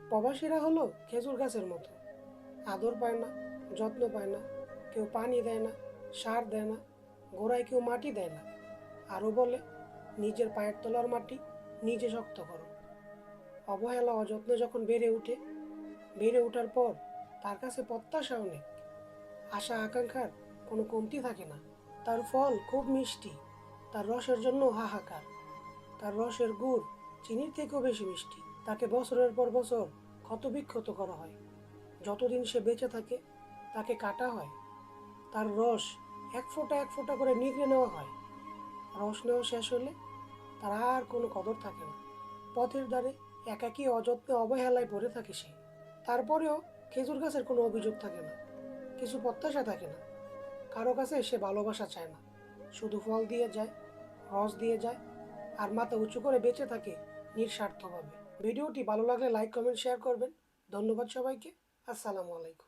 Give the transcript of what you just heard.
প্রবাসীরা হলো খেজুর গাছের মতো, আদর পায় না, যত্ন পায় না, কেউ পানি দেয় না, সার দেয় না, গোড়ায় কেউ মাটি দেয় না। আরও বলে, নিজের পায়ের তলার মাটি নিজে শক্ত করো। অবহেলা অযত্নে যখন বেড়ে ওঠার পর তার কাছে প্রত্যাশা অনেক, আশা আকাঙ্ক্ষার কোনো কমতি থাকে না। তার ফল খুব মিষ্টি, তার রসের জন্য হাহাকার। তার রসের গুড় চিনির থেকেও বেশি মিষ্টি। তাকে বছরের পর বছর ক্ষতবিক্ষত করা হয়, যতদিন সে বেঁচে থাকে তাকে কাটা হয়, তার রস এক ফোঁটা করে নিগড়ে নেওয়া হয়। রস নেওয়া শেষ হলে তার আর কোনো কদর থাকে না। পথের ধারে একাকী অযত্নে অবহেলায় পড়ে থাকে সে। তারপরেও খেজুর গাছের কোনো অভিযোগ থাকে না, কিছু প্রত্যাশা থাকে না, কারো কাছে সে ভালোবাসা চায় না, শুধু ফল দিয়ে যায়, রস দিয়ে যায়, আর মাথা উঁচু করে বেঁচে থাকে নিঃস্বার্থভাবে। ভিডিওটি ভালো লাগলে লাইক কমেন্ট শেয়ার করবেন। ধন্যবাদ সবাইকে। আসসালামু আলাইকুম।